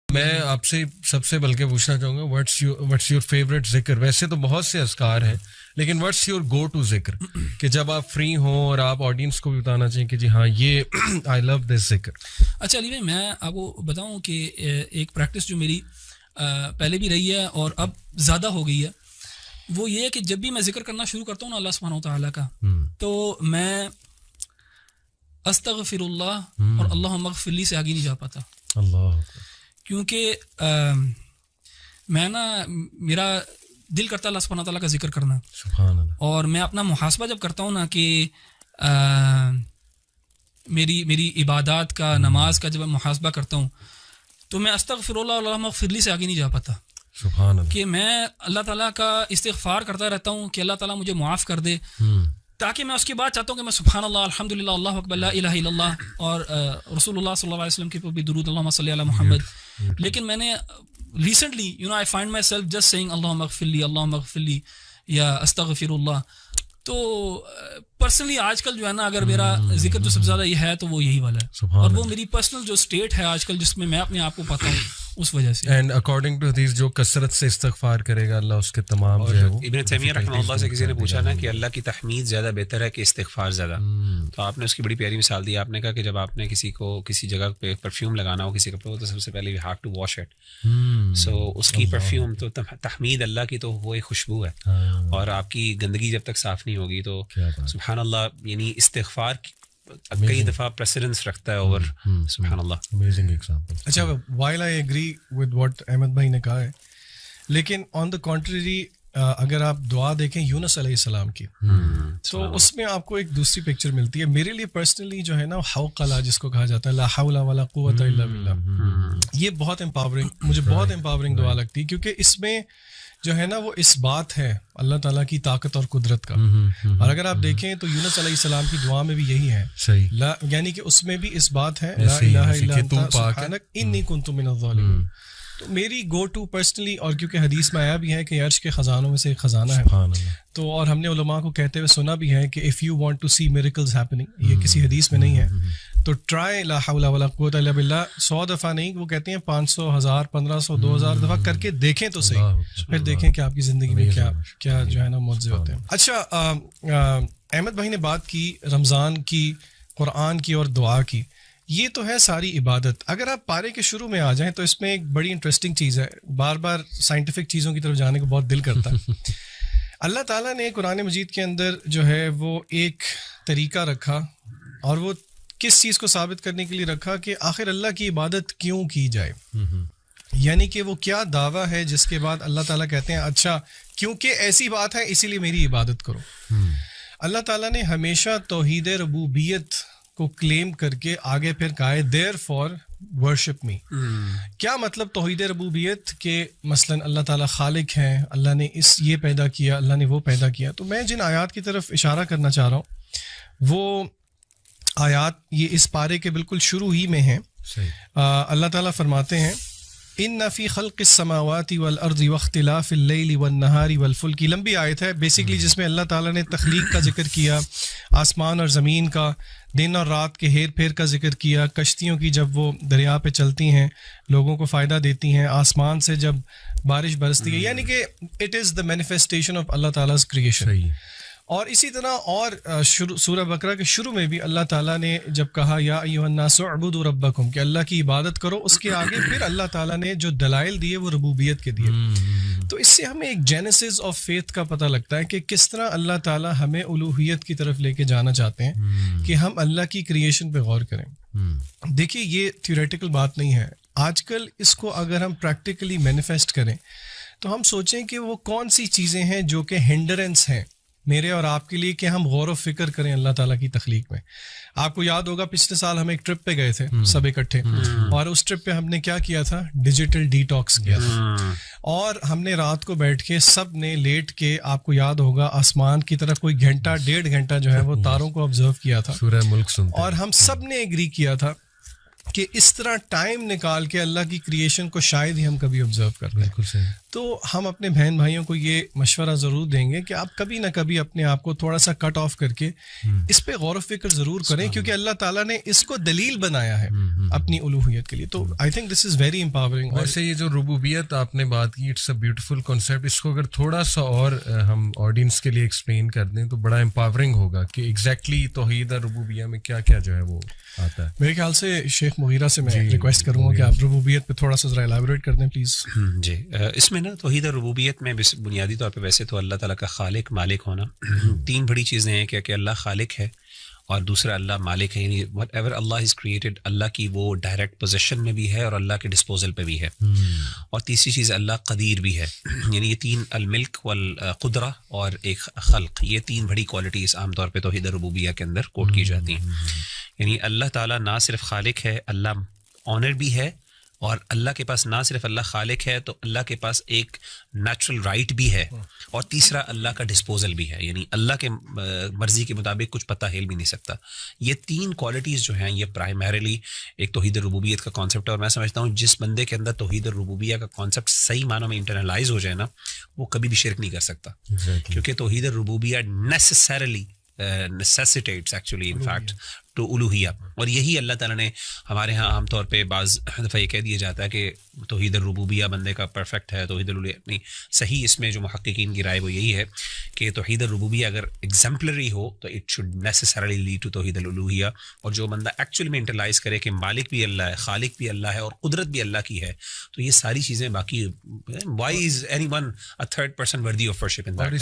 میں آپ سے سب سے بلکہ پوچھنا چاہوں گا واٹس یور فیوریٹ ذکر؟ ویسے تو بہت سے اذکار ہیں لیکن واٹس یور گو ٹو ذکر کہ جب آپ فری ہوں اور آپ آڈینس کو بھی بتانا چاہیں کہ جی ہاں یہ آئی لو دس ذکر. اچھا علی بھائی، میں آپ کو بتاؤں کہ ایک پریکٹس جو میری پہلے بھی رہی ہے اور اب زیادہ ہو گئی ہے، وہ یہ ہے کہ جب بھی میں ذکر کرنا شروع کرتا ہوں نا اللہ سبحانہ و تعالیٰ کا، تو میں استغفر اللہ اور اللہم اغفر لی سے آگے نہیں جا پاتا. اللہ، کیونکہ میں نا میرا دل کرتا ہے اللہ سبحانہ تعالیٰ کا ذکر کرنا. سبحان اللہ. اور میں اپنا محاسبہ جب کرتا ہوں نا کہ میری عبادات کا، نماز کا جب میں محاسبہ کرتا ہوں تو میں استغفر اللہ اور اللہم اغفر لی سے آگے نہیں جا پاتا. سبحان اللہ. کہ میں اللہ تعالیٰ کا استغفار کرتا رہتا ہوں کہ اللہ تعالیٰ مجھے معاف کر دے، تاکہ میں اس کے بعد چاہتا ہوں کہ میں سبحان اللہ، الحمدللہ، اللہ اکبر، لا الہ الا اللہ، اور رسول اللہ صلی اللہ علیہ وسلم کے اوپر بھی درود، اللہم صلی علی محمد. لیکن میں نے recently I find myself just saying اللہم اغفر لی، اللہم اغفر لی یا استغفر اللہ. تو پرسنلی آج کل جو ہے نا، اگر میرا ذکر جو سب سے زیادہ یہ ہے تو وہ یہی والا ہے، اور وہ میری پرسنل جو اسٹیٹ ہے آج کل جس میں میں اپنے آپ کو پاتا ہوں اس وجہ سے. اینڈ اکارڈنگ ٹو حدیث جو کثرت سے استغفار کرے گا اللہ اس کے تمام جو ہے وہ. ابن تیمیہ رحمہ اللہ سے کسی نے پوچھا نا کہ اللہ کی تحمید زیادہ بہتر ہے کہ استغفار زیادہ، تو آپ نے اس کی بڑی پیاری مثال دی. آپ نے کہا کہ جب آپ نے کسی کو کسی جگہ پہ پرفیوم لگانا ہو کسی کپڑے کو، تو سب سے پہلے you have to wash it. So اس کی پرفیوم تو تحمید اللہ کی تو وہ ایک خوشبو ہے، اور آپ کی گندگی جب تک صاف نہیں ہوگی تو سبحان اللہ، یعنی استغفار کئی دفعہ پریسیڈنس رکھتا ہے اوور سبحان اللہ. Amazing example. اچھا، while I agree with what Ahmed بھائی نے کہا ہے، لیکن آن دا کنٹریری اگر آپ دعا دیکھیں یونس علیہ السلام کی، تو اس میں آپ کو ایک دوسری پکچر ملتی ہے. میرے لیے پرسنلی جو ہے نا، حوقلہ جس کو کہا جاتا ہے، لا حول ولا قوت الا باللہ، یہ بہت امپاورنگ، مجھے بہت امپاورنگ دعا لگتی ہے، کیونکہ اس میں جو ہے نا وہ اس بات ہے اللہ تعالیٰ کی طاقت اور قدرت کا. اور اگر آپ دیکھیں تو یونس علیہ السلام کی دعا میں بھی یہی ہے، یعنی کہ اس میں بھی اس بات ہے لا الہ الا انت سبحانک انی کنت من الظالمین. تو میری گو ٹو پرسنلی، اور کیونکہ حدیث میں آیا بھی ہے کہ عرش کے خزانوں میں سے ایک خزانہ ہے، تو اور ہم نے علماء کو کہتے ہوئے سنا بھی ہے کہ if you want to see miracles happening, یہ کسی حدیث میں نہیں ہے، تو ٹرائی لا حول ولا قوت الا باللہ 100 دفعہ نہیں، وہ کہتے ہیں 500، 1000، 1500، 2000 دفعہ کر کے دیکھیں تو صحیح، پھر دیکھیں کہ آپ کی زندگی میں کیا جو ہے نا معجزے ہوتے ہیں. اچھا، احمد بھائی نے بات کی رمضان کی، قرآن کی اور دعا کی، یہ تو ہے ساری عبادت. اگر آپ پارے کے شروع میں آ جائیں تو اس میں ایک بڑی انٹرسٹنگ چیز ہے، بار بار سائنٹیفک چیزوں کی طرف جانے کو بہت دل کرتا ہے. اللہ تعالیٰ نے قرآن مجید کے اندر جو ہے وہ ایک طریقہ رکھا، اور وہ کس چیز کو ثابت کرنے کے لیے رکھا کہ آخر اللہ کی عبادت کیوں کی جائے. یعنی کہ وہ کیا دعویٰ ہے جس کے بعد اللہ تعالیٰ کہتے ہیں اچھا کیونکہ ایسی بات ہے اسی لیے میری عبادت کرو. اللہ تعالیٰ نے ہمیشہ توحید ربوبیت کو کلیم کر کے آگے پھر کہا ہے دیر فار ورشپ می. کیا مطلب توحید ربوبیت؟ کہ مثلاً اللہ تعالیٰ خالق ہیں، اللہ نے یہ پیدا کیا، اللہ نے وہ پیدا کیا. تو میں جن آیات کی طرف اشارہ کرنا چاہ رہا ہوں وہ آیات یہ اس پارے کے بالکل شروع ہی میں ہیں. اللہ تعالیٰ فرماتے ہیں ان فی خلق السماوات والارض واختلاف اللیل والنہار والفلک. لمبی آیت ہے بیسیکلی، جس میں اللہ تعالیٰ نے تخلیق کا ذکر کیا، آسمان اور زمین کا، دن اور رات کے ہیر پھیر کا ذکر کیا، کشتیوں کی جب وہ دریا پہ چلتی ہیں لوگوں کو فائدہ دیتی ہیں، آسمان سے جب بارش برستی ہے، یعنی کہ it is the manifestation of Allah تعالیٰ کریشن. اور اسی طرح اور سورہ بقرہ کے شروع میں بھی اللہ تعالیٰ نے جب کہا یا ایھا الناس اعبدوا ربکم، کہ اللہ کی عبادت کرو، اس کے آگے پھر اللہ تعالیٰ نے جو دلائل دیے وہ ربوبیت کے دیے. تو اس سے ہمیں ایک جینیسس آف فیتھ کا پتہ لگتا ہے کہ کس طرح اللہ تعالیٰ ہمیں الوہیت کی طرف لے کے جانا چاہتے ہیں کہ ہم اللہ کی کریشن پہ غور کریں. دیکھیے یہ تھیوریٹیکل بات نہیں ہے. آج کل اس کو اگر ہم پریکٹیکلی مینیفیسٹ کریں تو ہم سوچیں کہ وہ کون سی چیزیں ہیں جو کہ ہنڈرنس ہیں میرے اور آپ کے لیے کہ ہم غور و فکر کریں اللہ تعالیٰ کی تخلیق میں. آپ کو یاد ہوگا پچھلے سال ہم ایک ٹرپ پہ گئے تھے سب اکٹھے، اور اس ٹرپ پہ ہم نے کیا کیا تھا؟ ڈیجیٹل ڈی ٹاکس کیا تھا. اور ہم نے رات کو بیٹھ کے سب نے لیٹ کے، آپ کو یاد ہوگا آسمان کی طرف کوئی گھنٹہ 1.5 گھنٹہ جو ہے وہ تاروں کو آبزرو کیا تھا، سورہ ملک سنتے، اور ہم سب نے ایگری کیا تھا کہ اس طرح ٹائم نکال کے اللہ کی کریشن کو شاید ہی ہم کبھی آبزرو کرتے ہیں. بالکل صحیح. تو ہم اپنے بہن بھائیوں کو یہ مشورہ ضرور دیں گے کہ آپ کبھی نہ کبھی اپنے آپ کو تھوڑا سا کٹ آف کر کے اس پہ غور و فکر ضرور کریں, کیونکہ اللہ تعالیٰ نے اس کو دلیل بنایا ہے اپنی الوہیت کے لیے. تو I think this is very empowering. ویسے یہ جو ربوبیت آپ نے بات کی, اٹس اے بیوٹیفل کانسیپٹ. اس کو اگر تھوڑا سا اور ہم آڈینس کے لیے ایکسپلین کر دیں تو بڑا امپاورنگ ہوگا کہ ایگزیکٹلی توحید الربوبیہ میں کیا کیا جو ہے وہ آتا ہے. میرے خیال سے شیخ مغیرہ سے میں ریکویسٹ کروں گا کہ آپ ربوبیت پہ تھوڑا سا ذرا ایلیبوریٹ کر دیں پلیز. جی, اس میں نا توحید الربوبیت میں بنیادی طور پہ ویسے تو اللہ تعالیٰ کا خالق مالک ہونا, تین بڑی چیزیں ہیں کہ اللہ خالق ہے اور دوسرا اللہ مالک ہے, یعنی whatever Allah is created Allah کی وہ ڈائریکٹ پوزیشن میں بھی ہے اور اللہ کے ڈسپوزل پہ بھی ہے, اور تیسری چیز اللہ قدیر بھی ہے. یعنی یہ تین, الملک والقدرہ اور ایک خلق, یہ تین بڑی کوالٹیز عام طور پہ توحید الربوبیہ کے اندر کوٹ کی جاتی ہیں. یعنی اللہ تعالیٰ نہ صرف خالق ہے, اللہ آنر بھی ہے, اور اللہ کے پاس نہ صرف اللہ خالق ہے تو اللہ کے پاس ایک نیچرل رائٹ بھی ہے, اور تیسرا اللہ کا ڈسپوزل بھی ہے, یعنی اللہ کے مرضی کے مطابق کچھ پتہ ہل بھی نہیں سکتا. یہ تین کوالٹیز جو ہیں یہ پرائمریلی ایک توحید الربوبیت کا کانسیپٹ ہے, اور میں سمجھتا ہوں جس بندے کے اندر توحید الربوبیہ کا کانسیپٹ صحیح معنوں میں انٹرنلائز ہو جائے نا, وہ کبھی بھی شرک نہیں کر سکتا, کیونکہ توحید الربوبیہ necessarily necessitates actually in fact to الوہیہ. اور یہی اللہ تعالیٰ نے ہمارے ہاں عام طور پہ بعض دفعہ یہ کہہ دیا جاتا ہے کہ توحید الربوبیہ بندے کا پرفیکٹ ہے, توحید الوہیہ نہیں. صحیح اس میں جو محققین کی رائے وہ یہی ہے کہ توحید الربوبیہ اگر ایگزمپلری ہو تو it should necessarily lead to توحید الالوہیہ. اور جو بندہ ایکچولی میں انٹرلائز کرے کہ مالک بھی اللہ ہے, خالق بھی اللہ ہے, اور قدرت بھی اللہ کی ہے, تو یہ ساری چیزیں باقی why is anyone a third person worthy of worship in that?